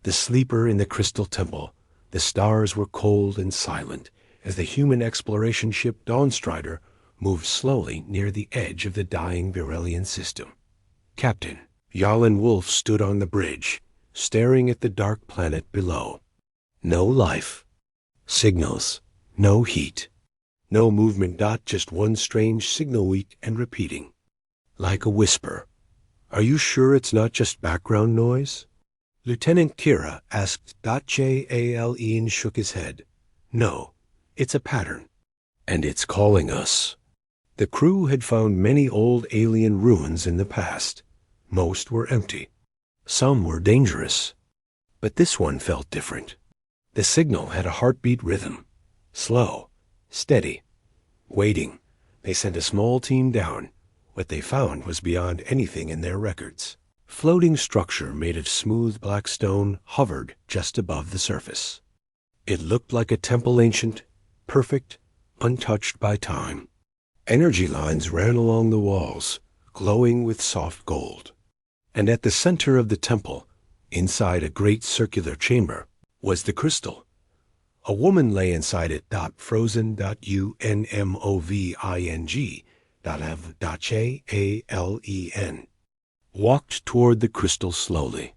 The sleeper in the crystal temple. The stars were cold and silent as the human exploration ship Dawnstrider moved slowly near the edge of the dying Virelian system. Captain Yalin Wolf stood on the bridge, staring at the dark planet below. No life. Signals. No heat. No movement. Just one strange signal, weak and repeating. Like a whisper. Are you sure it's not just background noise? Lieutenant Kira asked. Jalen shook his head. No, it's a pattern. And it's calling us. The crew had found many old alien ruins in the past. Most were empty. Some were dangerous. But this one felt different. The signal had a heartbeat rhythm. Slow, steady, waiting. They sent a small team down. What they found was beyond anything in their records. Floating structure made of smooth black stone hovered just above the surface. It looked like a temple, ancient, perfect, untouched by time. Energy lines ran along the walls, glowing with soft gold. And at the center of the temple, inside a great circular chamber, was the crystal. A woman lay inside it. Frozen. Unmoving. Jalen walked toward the crystal slowly.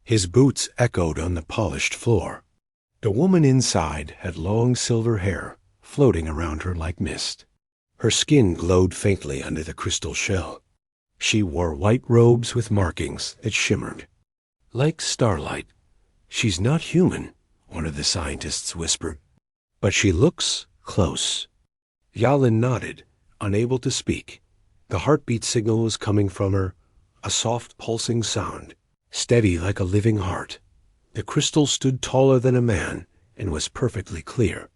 His boots echoed on the polished floor. The woman inside had long silver hair floating around her like mist. Her skin glowed faintly under the crystal shell. She wore white robes with markings that shimmered. Like starlight. She's not human, one of the scientists whispered. But she looks close. Yalin nodded, unable to speak. The heartbeat signal was coming from her, a soft pulsing sound, steady like a living heart. The crystal stood taller than a man and was perfectly clear.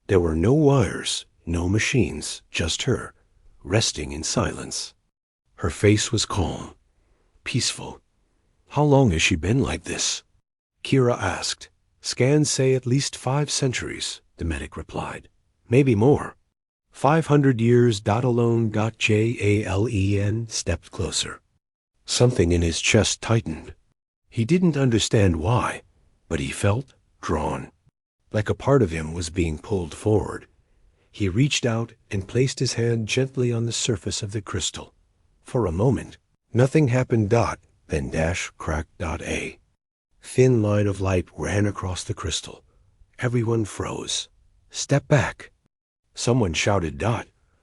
There were no wires, no machines, just her, resting in silence. Her face was calm, peaceful. How long has she been like this? Kira asked. Scans say at least 5 centuries, the medic replied. Maybe more. 500 years. Alone. Jalen stepped closer. Something in his chest tightened. He didn't understand why, but he felt drawn, like a part of him was being pulled forward. He reached out and placed his hand gently on the surface of the crystal. For a moment, nothing happened. Then cracked. A thin line of light ran across the crystal. Everyone froze. Step back. Someone shouted.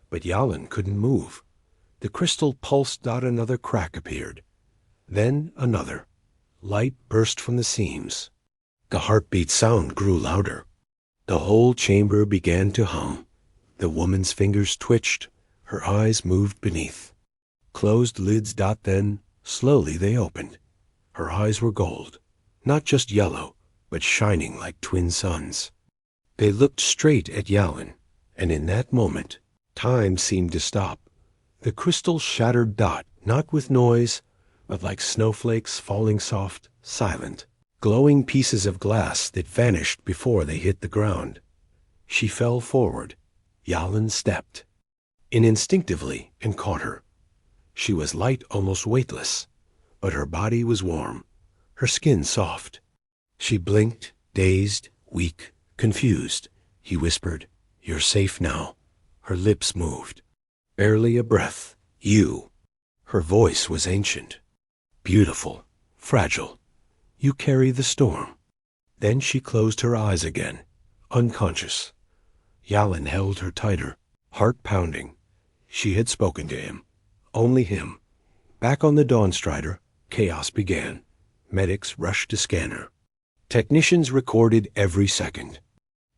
But Yalin couldn't move. The crystal pulsed. Another crack appeared. Then another. Light burst from the seams. The heartbeat sound grew louder. The whole chamber began to hum. The woman's fingers twitched. Her eyes moved beneath. Closed lids. Then, slowly they opened. Her eyes were gold. Not just yellow, but shining like twin suns. They looked straight at Yalin, and in that moment, time seemed to stop. The crystal shattered. Not with noise, but like snowflakes falling soft, silent, glowing pieces of glass that vanished before they hit the ground. She fell forward. Yalin stepped in instinctively and caught her. She was light, almost weightless, but her body was warm, her skin soft. She blinked, dazed, weak, confused. He whispered, "You're safe now." Her lips moved. Barely a breath. "You." Her voice was ancient, beautiful, fragile. "You carry the storm." Then she closed her eyes again, unconscious. Yalin held her tighter, heart pounding. She had spoken to him. Only him. Back on the Dawnstrider, chaos began. Medics rushed to scan her. Technicians recorded every second.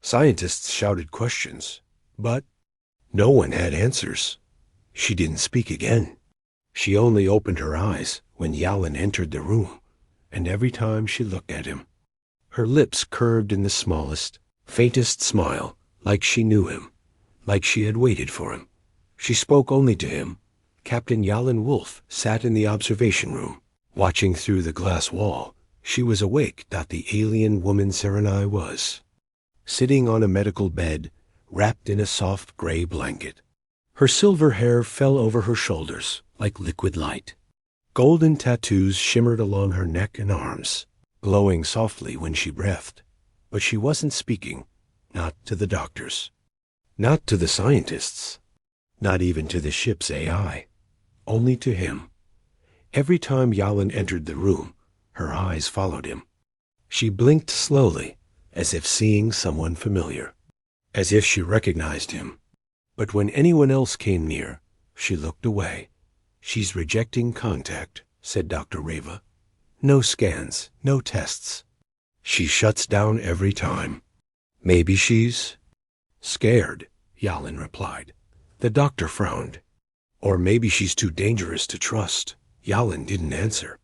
Scientists shouted questions, but no one had answers. She didn't speak again. She only opened her eyes when Yalin entered the room, and every time she looked at him, her lips curved in the smallest, faintest smile, like she knew him, like she had waited for him. She spoke only to him. Captain Yalin Wolf sat in the observation room, watching through the glass wall. She was awake. The alien woman Serenai was, sitting on a medical bed, wrapped in a soft gray blanket. Her silver hair fell over her shoulders like liquid light. Golden tattoos shimmered along her neck and arms. glowing softly when she breathed. But she wasn't speaking, not to the doctors, not to the scientists, not even to the ship's AI, only to him. Every time Yalin entered the room, her eyes followed him. She blinked slowly, as if seeing someone familiar, as if she recognized him. But when anyone else came near, she looked away. "She's rejecting contact," said Dr. Reva. "No scans, no tests. She shuts down every time." "Maybe she's scared," Yalin replied. The doctor frowned. "Or maybe she's too dangerous to trust." Yalin didn't answer.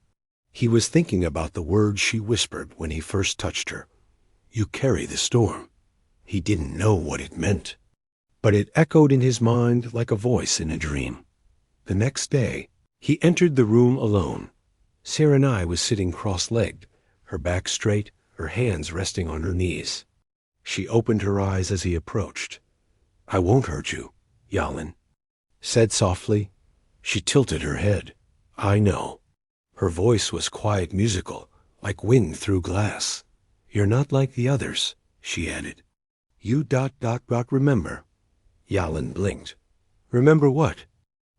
He was thinking about the words she whispered when he first touched her. "You carry the storm." He didn't know what it meant, but it echoed in his mind like a voice in a dream. The next day, he entered the room alone. Serenai was sitting cross-legged, her back straight, her hands resting on her knees. She opened her eyes as he approached. "I won't hurt you," Yalin said softly. She tilted her head. "I know." Her voice was quiet, musical, like wind through glass. "You're not like the others," she added. "You ... remember." Yalin blinked. "Remember what?"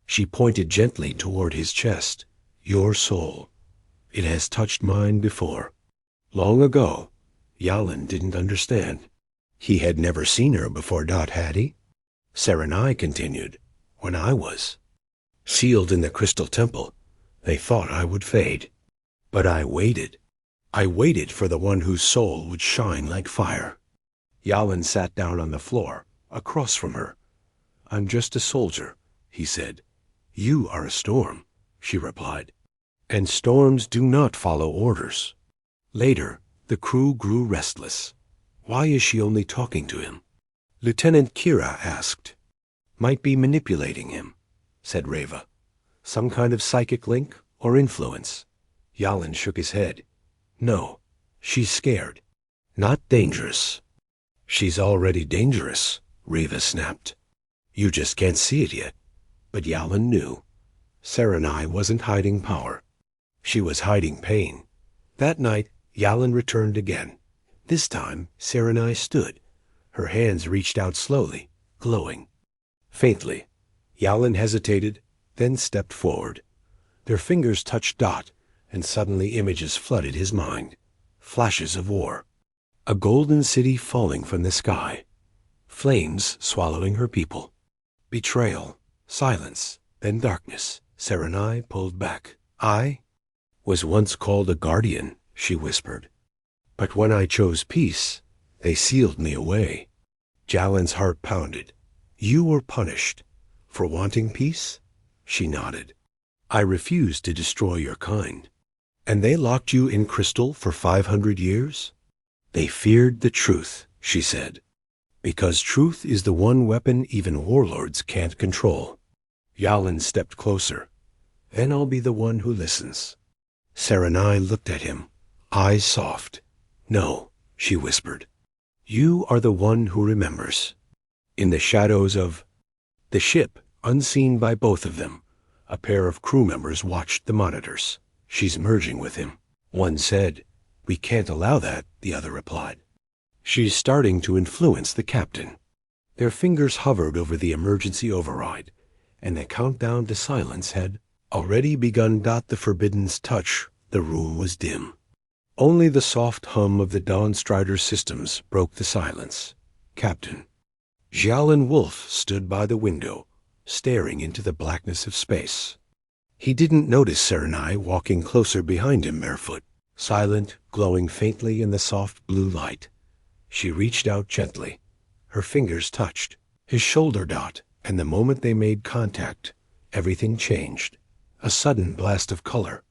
She pointed gently toward his chest. "Your soul. It has touched mine before. Long ago." Yalin didn't understand. He had never seen her before, had he? Serenai continued. "When I was sealed in the crystal temple, they thought I would fade. But I waited. I waited for the one whose soul would shine like fire." Yalin sat down on the floor, across from her. "I'm just a soldier," he said. "You are a storm," she replied. "And storms do not follow orders." Later, the crew grew restless. Why is she only talking to him? Lieutenant Kira asked. "Might be manipulating him," said Reva. "Some kind of psychic link or influence." Yalin shook his head. "No, she's scared. Not dangerous." "She's already dangerous," Reva snapped. "You just can't see it yet." But Yalin knew. Serenai wasn't hiding power. She was hiding pain. That night, Yalin returned again. This time, Serenai stood. Her hands reached out slowly, glowing. Faintly, Yalin hesitated, then stepped forward. Their fingers touched Dot, and suddenly images flooded his mind. Flashes of war. A golden city falling from the sky. Flames swallowing her people. Betrayal. Silence. Then darkness. Serenai pulled back. "I was once called a guardian," she whispered. "But when I chose peace, they sealed me away." Jalin's heart pounded. "You were punished for wanting peace?" She nodded. "I refused to destroy your kind." "And they locked you in crystal for 500 years?" "They feared the truth," she said. "Because truth is the one weapon even warlords can't control." Yalin stepped closer. "Then I'll be the one who listens." Serenai looked at him, eyes soft. "No," she whispered. "You are the one who remembers." In the shadows of the ship, unseen by both of them, a pair of crew members watched the monitors. "She's merging with him," one said. "We can't allow that," the other replied. "She's starting to influence the captain." Their fingers hovered over the emergency override, and the countdown to silence had already begun. The Forbidden's touch. The room was dim. Only the soft hum of the Dawn Strider systems broke the silence. Captain Xiaolin Wolf stood by the window, staring into the blackness of space. He didn't notice Serenai walking closer behind him barefoot, silent, glowing faintly in the soft blue light. She reached out gently. Her fingers touched his shoulder dot, and the moment they made contact, everything changed. A sudden blast of color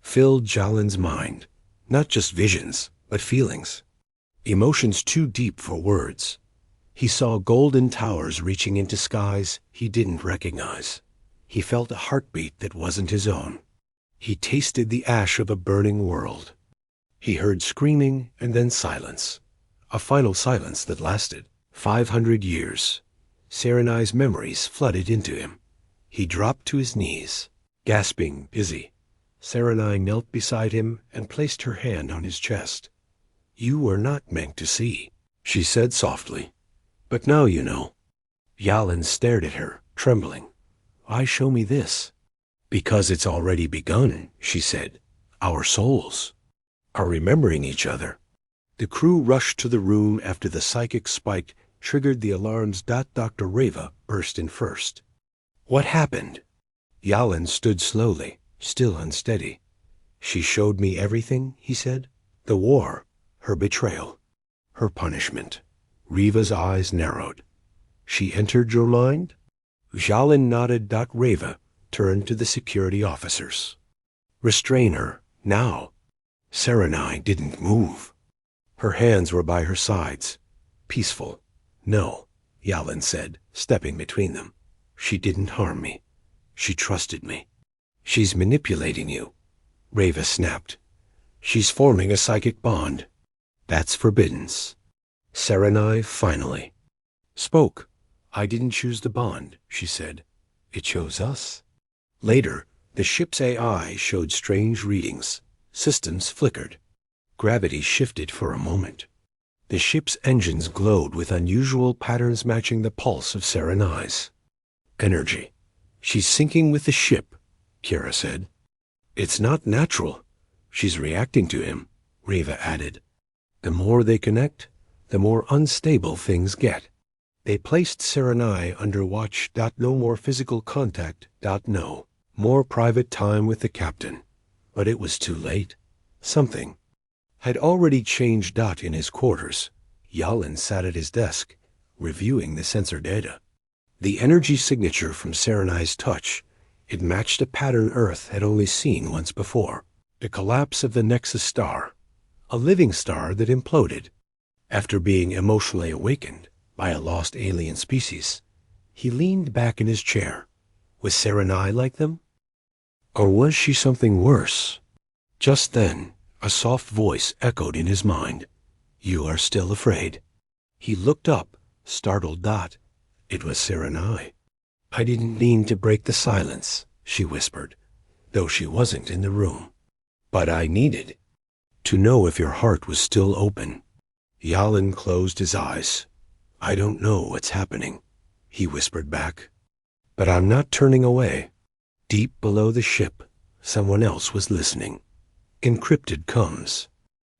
filled Jalin's mind. Not just visions, but feelings. Emotions too deep for words. He saw golden towers reaching into skies he didn't recognize. He felt a heartbeat that wasn't his own. He tasted the ash of a burning world. He heard screaming and then silence. A final silence that lasted 500 years. Serenai's memories flooded into him. He dropped to his knees, gasping, busy. Serenai knelt beside him and placed her hand on his chest. "You were not meant to see," she said softly. "But now you know." Yalin stared at her, trembling. "Why show me this?" "Because it's already begun," she said. "Our souls are remembering each other." The crew rushed to the room after the psychic spike triggered the alarms. Dr. Reva burst in first. "What happened?" Yalin stood slowly, still unsteady. "She showed me everything," he said. "The war, her betrayal, her punishment." Reva's eyes narrowed. "She entered your mind?" Yalin nodded. Reva turned to the security officers. "Restrain her, now." Serenai didn't move. Her hands were by her sides, peaceful. "No," Yalin said, stepping between them. "She didn't harm me. She trusted me." "She's manipulating you," Reva snapped. "She's forming a psychic bond. That's forbidden." Serenai finally spoke. "I didn't choose the bond," she said. "It chose us." Later, the ship's AI showed strange readings. Systems flickered. Gravity shifted for a moment. The ship's engines glowed with unusual patterns matching the pulse of Serenai's energy. "She's syncing with the ship," Kira said. "It's not natural. She's reacting to him," Reva added. "The more they connect, the more unstable things get." They placed Serenai under watch. No more physical contact. No more private time with the captain. But it was too late. Something had already changed. In his quarters, Yalin sat at his desk, reviewing the sensor data. The energy signature from Serenai's touch, it matched a pattern Earth had only seen once before. The collapse of the Nexus star, a living star that imploded. After being emotionally awakened by a lost alien species, he leaned back in his chair. Was Serenai like them? Or was she something worse? Just then, a soft voice echoed in his mind. "You are still afraid." He looked up, startled. It was Serenai. "I didn't mean to break the silence," she whispered, though she wasn't in the room. "But I needed to know if your heart was still open." Yalin closed his eyes. "I don't know what's happening," he whispered back. "But I'm not turning away." Deep below the ship, someone else was listening. Encrypted comms,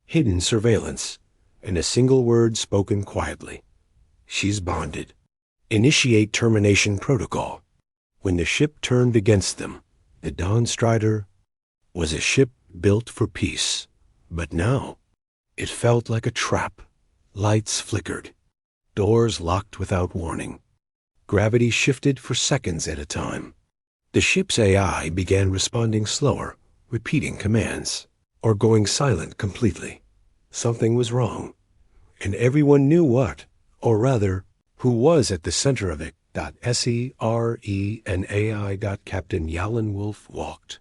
hidden surveillance, and a single word spoken quietly. "She's bonded. Initiate termination protocol." When the ship turned against them, the Dawn Strider was a ship built for peace. But now, it felt like a trap. Lights flickered. Doors locked without warning. Gravity shifted for seconds at a time. The ship's AI began responding slower, repeating commands, or going silent completely. Something was wrong, and everyone knew what, or rather, who was at the center of it. SERENAI. Captain Yalin Wolf walked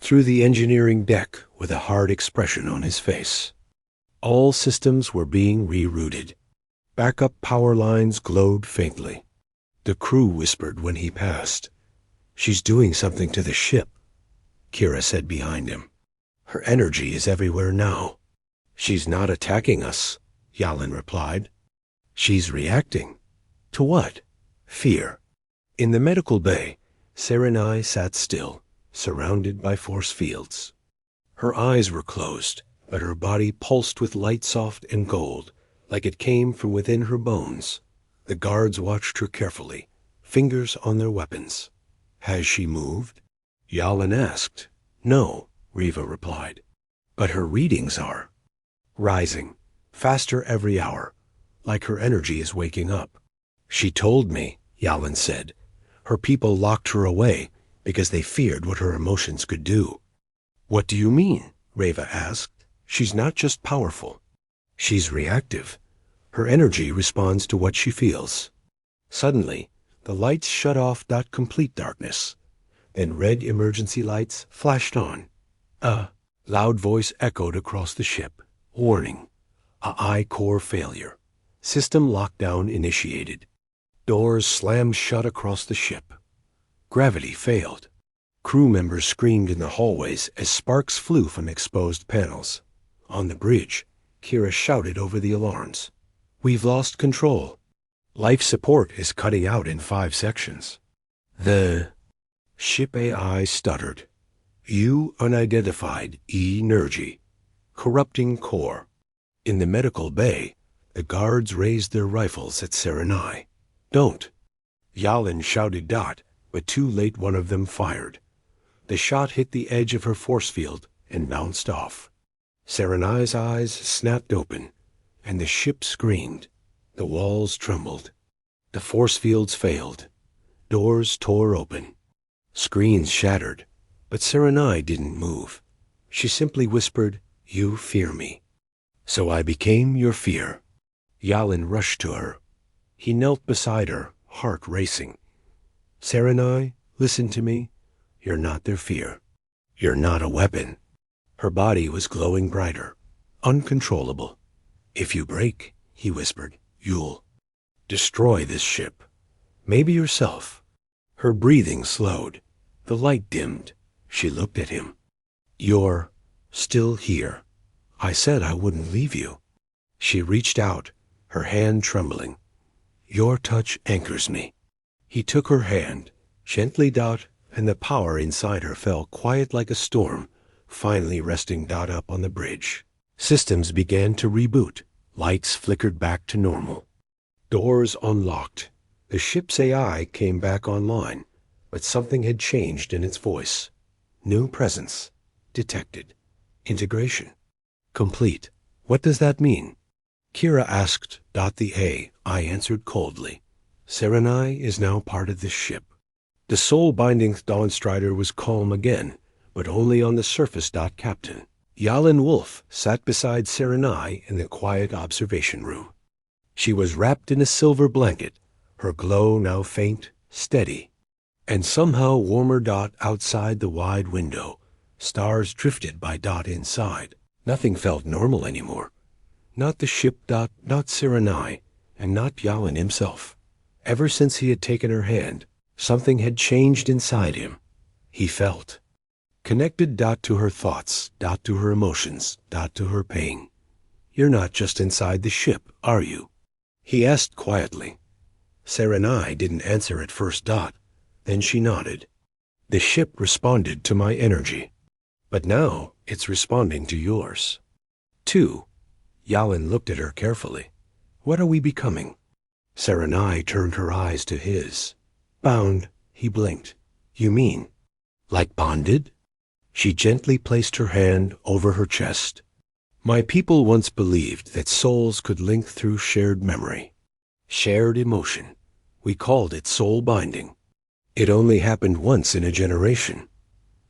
through the engineering deck with a hard expression on his face. All systems were being rerouted. Backup power lines glowed faintly. The crew whispered when he passed. "She's doing something to the ship," Kira said behind him. "Her energy is everywhere now." "She's not attacking us," Yalin replied. "She's reacting." "To what?" "Fear." In the medical bay, Serenai sat still, surrounded by force fields. Her eyes were closed, but her body pulsed with light soft and gold, like it came from within her bones. The guards watched her carefully, fingers on their weapons. "Has she moved?" Yalin asked. "No," Reva replied. "But her readings are rising, faster every hour, like her energy is waking up." "She told me," Yalin said. "Her people locked her away because they feared what her emotions could do." "What do you mean?" Reva asked. "She's not just powerful. She's reactive. Her energy responds to what she feels." Suddenly, the lights shut off. Complete darkness. Then red emergency lights flashed on. A loud voice echoed across the ship. "Warning. A I-core failure. System lockdown initiated." Doors slammed shut across the ship. Gravity failed. Crew members screamed in the hallways as sparks flew from exposed panels. On the bridge, Kira shouted over the alarms. "We've lost control. Life support is cutting out in 5 sections." The ship AI stuttered. "You unidentified energy. Corrupting core." In the medical bay, the guards raised their rifles at Serenai. "Don't." Yalin shouted Dot, but too late one of them fired. The shot hit the edge of her force field and bounced off. Serenai's eyes snapped open, and the ship screamed. The walls trembled. The force fields failed. Doors tore open. Screens shattered, but Serenai didn't move. She simply whispered, "You fear me." "So I became your fear." Yalin rushed to her. He knelt beside her, heart racing. "Serenai, listen to me. You're not their fear. You're not a weapon." Her body was glowing brighter, uncontrollable. "If you break," he whispered, "you'll destroy this ship. Maybe yourself." Her breathing slowed. The light dimmed. She looked at him. "You're still here. I said I wouldn't leave you." She reached out, her hand trembling. "Your touch anchors me." He took her hand, gently Dot, and the power inside her fell quiet like a storm, finally resting Dot up on the bridge. Systems began to reboot. Lights flickered back to normal. Doors unlocked. The ship's AI came back online, but something had changed in its voice. New presence. Detected. Integration. Complete. What does that mean? Kira asked Dot the A. I answered coldly. Serenai is now part of this ship. The soul-binding Dawnstrider was calm again, but only on the surface. Captain. Yalin Wolf sat beside Serenai in the quiet observation room. She was wrapped in a silver blanket, her glow now faint, steady, and somehow warmer. Outside the wide window, stars drifted by. Inside. Nothing felt normal anymore. Not the ship. Not Serenai, and not Yalin himself. Ever since he had taken her hand, something had changed inside him. He felt connected. To her thoughts. To her emotions. To her pain. "You're not just inside the ship, are you?" he asked quietly. Serenai didn't answer at first. Then she nodded. "The ship responded to my energy, but now it's responding to yours, too." Yalin looked at her carefully. "What are we becoming?" Serenai turned her eyes to his. "Bound," he blinked. "You mean, like bonded?" She gently placed her hand over her chest. "My people once believed that souls could link through shared memory, shared emotion. We called it soul binding. It only happened once in a generation.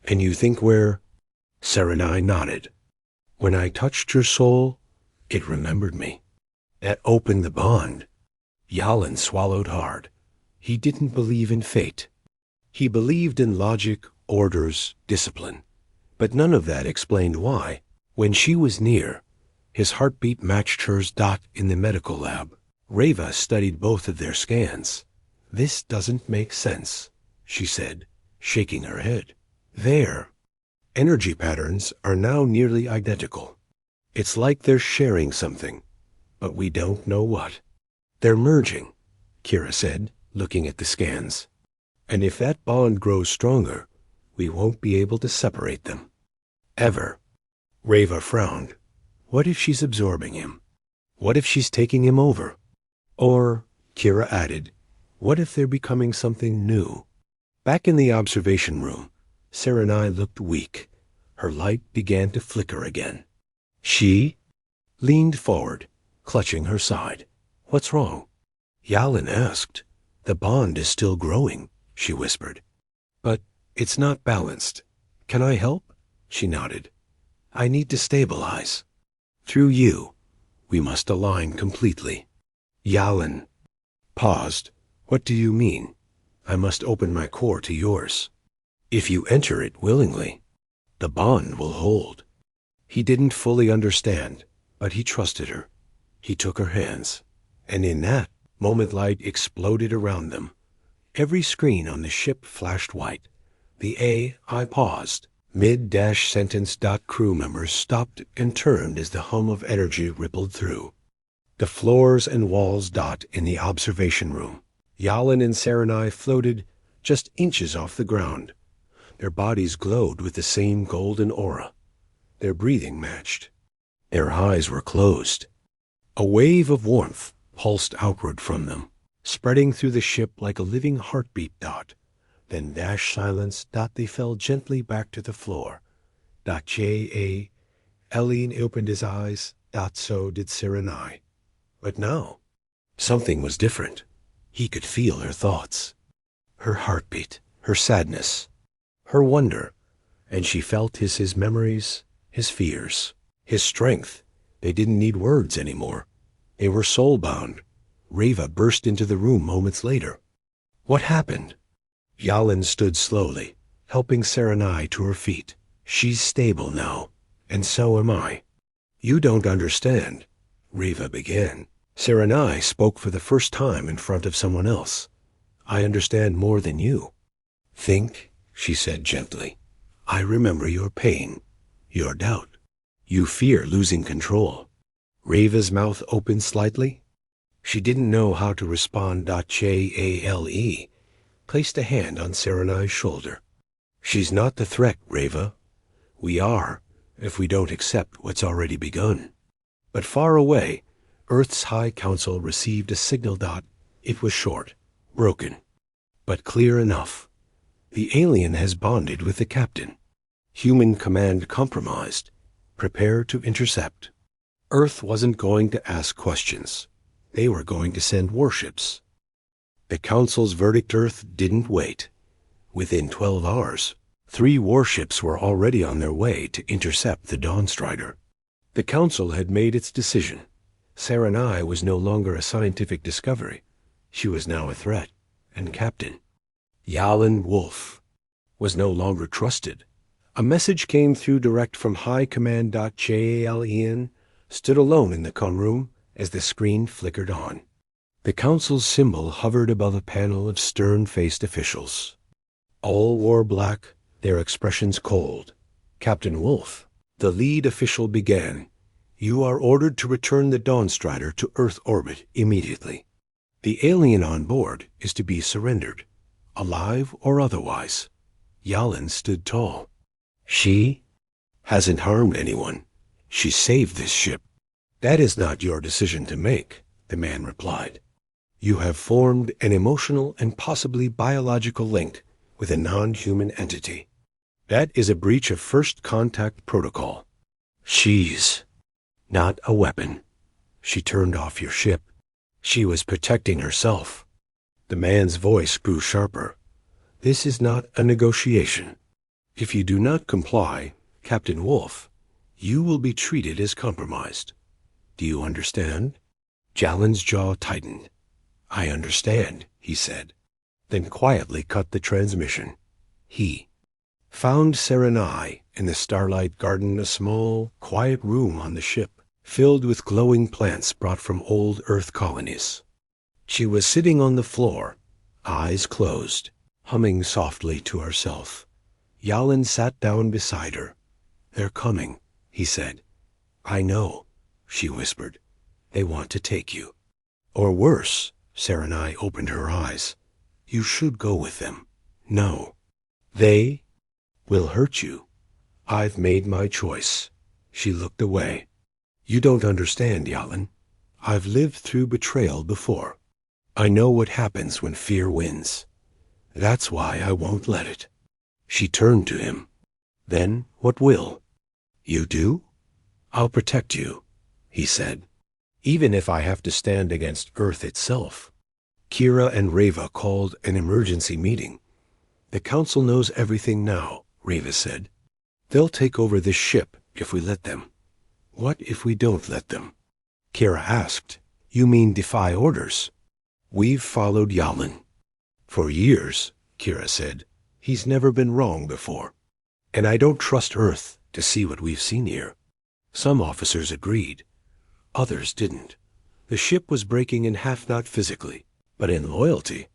And you think we're—" Serenai nodded. "When I touched your soul, it remembered me. That opened the bond." Yalin swallowed hard. He didn't believe in fate. He believed in logic, orders, discipline. But none of that explained why, when she was near, his heartbeat matched hers. In the medical lab, Reva studied both of their scans. "This doesn't make sense," she said, shaking her head. "Their energy patterns are now nearly identical. It's like they're sharing something, but we don't know what." "They're merging," Kira said, looking at the scans. "And if that bond grows stronger, we won't be able to separate them. Ever." Reva frowned. What if she's absorbing him? What if she's taking him over? Or, Kira added, what if they're becoming something new? Back in the observation room, Serenai looked weak. Her light began to flicker again. She leaned forward, clutching her side. "What's wrong?" Yalin asked. "The bond is still growing," she whispered. "But it's not balanced. Can I help?" She nodded. "I need to stabilize. Through you, we must align completely." Yalin paused. "What do you mean? I must open my core to yours. If you enter it willingly, the bond will hold." He didn't fully understand, but he trusted her. He took her hands, and in that moment light exploded around them. Every screen on the ship flashed white. The AI paused. Mid-sentence. Crew members stopped and turned as the hum of energy rippled through. The floors and walls. In the observation room, Yalin and Serenai floated just inches off the ground. Their bodies glowed with the same golden aura. Their breathing matched. Their eyes were closed. A wave of warmth pulsed outward from them, spreading through the ship like a living heartbeat. Then silence. They fell gently back to the floor. J.A. Elene opened his eyes. So did Serenai. But now, something was different. He could feel her thoughts. Her heartbeat, her sadness, her wonder, and she felt his memories, his fears, his strength. They didn't need words anymore. They were soul-bound. Reva burst into the room moments later. What happened? Yalin stood slowly, helping Serenai to her feet. She's stable now, and so am I. You don't understand, Reva began. Serenai spoke for the first time in front of someone else. I understand more than you. Think, she said gently. I remember your pain, your doubt. You fear losing control. Reva's mouth opened slightly. She didn't know how to respond. Jale placed a hand on Serenai's shoulder. She's not the threat, Reva. We are, if we don't accept what's already begun. But far away, Earth's High Council received a signal. It was short, broken, but clear enough. The alien has bonded with the captain. Human command compromised. Prepare to intercept. Earth wasn't going to ask questions. They were going to send warships. The Council's verdict. Earth didn't wait. Within 12 hours, 3 warships were already on their way to intercept the Dawnstrider. The Council had made its decision. Serenai was no longer a scientific discovery. She was now a threat, and Captain Yalin Wolf was no longer trusted. A message came through direct from High Command. Jalen stood alone in the con room as the screen flickered on. The Council's symbol hovered above a panel of stern-faced officials. All wore black, their expressions cold. Captain Wolf, the lead official, began. You are ordered to return the Dawnstrider to Earth orbit immediately. The alien on board is to be surrendered, alive or otherwise. Yalin stood tall. She hasn't harmed anyone. She saved this ship. That is not your decision to make, the man replied. You have formed an emotional and possibly biological link with a non-human entity. That is a breach of first contact protocol. She's not a weapon. She turned off your ship. She was protecting herself. The man's voice grew sharper. This is not a negotiation. If you do not comply, Captain Wolf, you will be treated as compromised. Do you understand? Jalin's jaw tightened. I understand, he said, then quietly cut the transmission. He found Serenai in the Starlight Garden, a small, quiet room on the ship, filled with glowing plants brought from old Earth colonies. She was sitting on the floor, eyes closed, humming softly to herself. Yalin sat down beside her. They're coming, he said. I know, she whispered. They want to take you. Or worse, Serenai opened her eyes. You should go with them. No. They will hurt you. I've made my choice. She looked away. You don't understand, Yalin. I've lived through betrayal before. I know what happens when fear wins. That's why I won't let it. She turned to him. Then what will? You do? I'll protect you, he said, even if I have to stand against Earth itself. Kira and Reva called an emergency meeting. The Council knows everything now, Reva said. They'll take over this ship if we let them. What if we don't let them? Kira asked. You mean defy orders? We've followed Yalin. For years, Kira said. He's never been wrong before. And I don't trust Earth to see what we've seen here. Some officers agreed. Others didn't. The ship was breaking in half, not physically, but in loyalty.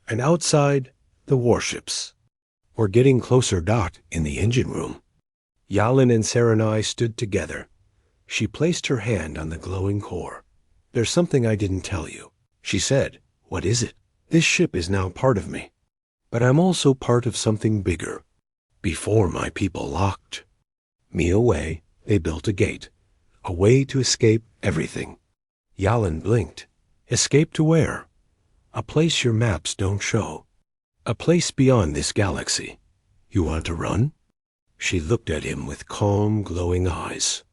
And outside, the warships. Or getting closer. In the engine room. Yalin and Serenai stood together. She placed her hand on the glowing core. "There's something I didn't tell you," she said. "What is it?" "This ship is now part of me. But I'm also part of something bigger. Before my people locked me away, they built a gate. A way to escape everything." Yalin blinked. "Escape to where?" "A place your maps don't show. A place beyond this galaxy. You want to run?" She looked at him with calm, glowing eyes.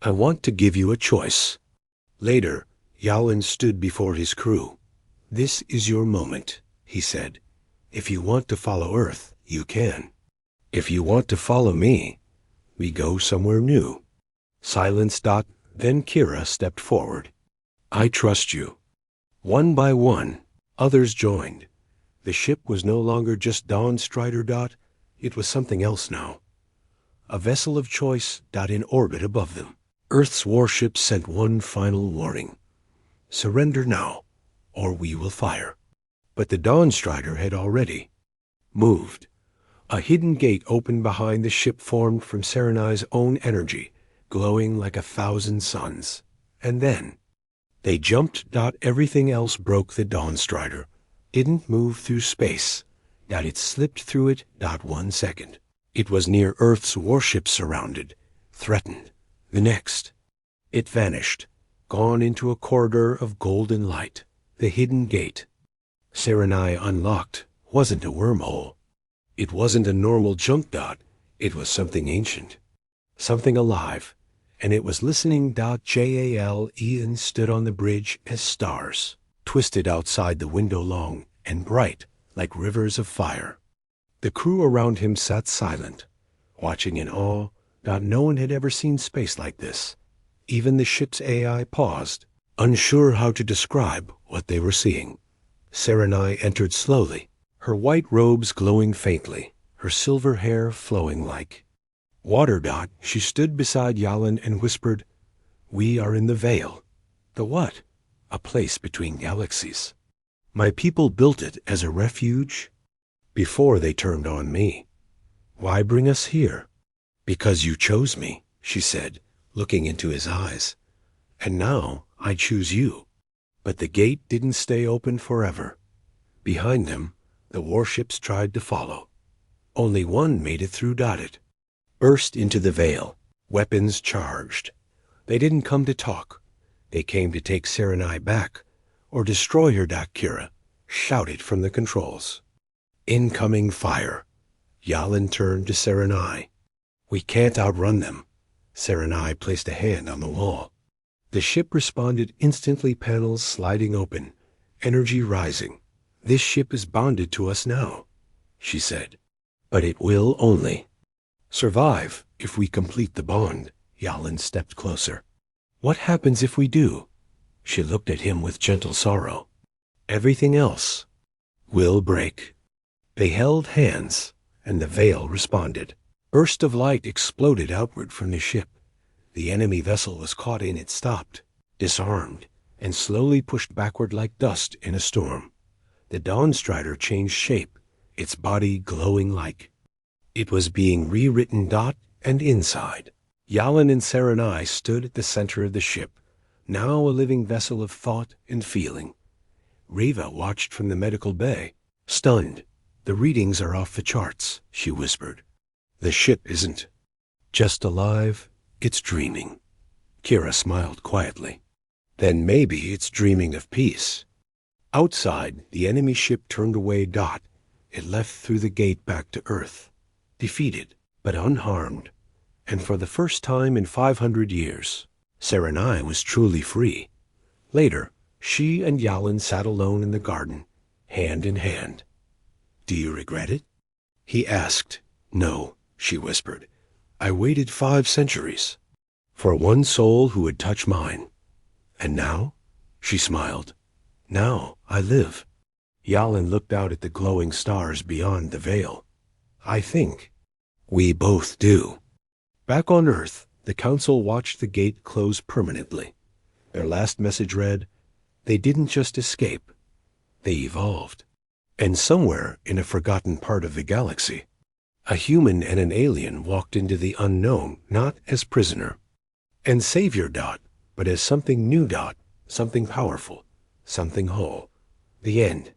"I want to give you a choice." Later, Yalin stood before his crew. "This is your moment," he said. "If you want to follow Earth, you can. If you want to follow me, we go somewhere new." Silence. Then Kira stepped forward. "I trust you." One by one, others joined. The ship was no longer just Dawn Strider. It was something else now. A vessel of choice. In orbit above them. Earth's warships sent one final warning. "Surrender now, or we will fire." But the Dawn Strider had already moved. A hidden gate opened behind the ship, formed from Serenai's own energy, glowing like 1,000 suns. And then they jumped. Everything else broke. The Dawn Strider didn't move through space. It slipped through it. 1 second. It was near Earth's warships, surrounded, threatened. The next, it vanished, gone into a corridor of golden light. The hidden gate Serenai unlocked wasn't a wormhole. It wasn't a normal junk. It was something ancient, something alive, and it was listening. Ian stood on the bridge as stars twisted outside the window, long and bright like rivers of fire. The crew around him sat silent, watching in awe. No one had ever seen space like this. Even the ship's AI paused, unsure how to describe what they were seeing. Serenai entered slowly, her white robes glowing faintly, her silver hair flowing like water. She stood beside Yalin and whispered, "We are in the Veil." "The what?" "A place between galaxies. My people built it as a refuge before they turned on me." "Why bring us here?" "Because you chose me," she said, looking into his eyes. "And now I choose you." But the gate didn't stay open forever. Behind them, the warships tried to follow. Only one made it through. It burst into the Veil, weapons charged. They didn't come to talk. They came to take Serenai back, or destroy her. Kira shouted from the controls. "Incoming fire." Yalin turned to Serenai. "We can't outrun them." Serenai placed a hand on the wall. The ship responded instantly, panels sliding open, energy rising. "This ship is bonded to us now," she said. "But it will only survive if we complete the bond." Yalin stepped closer. "What happens if we do?" She looked at him with gentle sorrow. "Everything else will break." They held hands, and the Veil responded. Burst of light exploded outward from the ship. The enemy vessel was caught in it, stopped, disarmed, and slowly pushed backward like dust in a storm. The Dawn Strider changed shape, its body glowing like it was being rewritten. And inside, Yalin and Serenai stood at the center of the ship, now a living vessel of thought and feeling. Reva watched from the medical bay, stunned. "The readings are off the charts," she whispered. "The ship isn't just alive, it's dreaming." Kira smiled quietly. "Then maybe it's dreaming of peace." Outside, the enemy ship turned away. It left through the gate back to Earth, defeated but unharmed. And for the first time in 500 years, Serenai was truly free. Later, she and Yalin sat alone in the garden, hand in hand. "Do you regret it?" he asked. "No," she whispered. "I waited 5 centuries for one soul who would touch mine. And now," she smiled, "now I live." Yalin looked out at the glowing stars beyond the Veil. "I think we both do." Back on Earth, the Council watched the gate close permanently. Their last message read, "They didn't just escape, they evolved." And somewhere in a forgotten part of the galaxy, A human and an alien walked into the unknown, not as prisoner and savior, but as something new, something powerful, something whole. The end.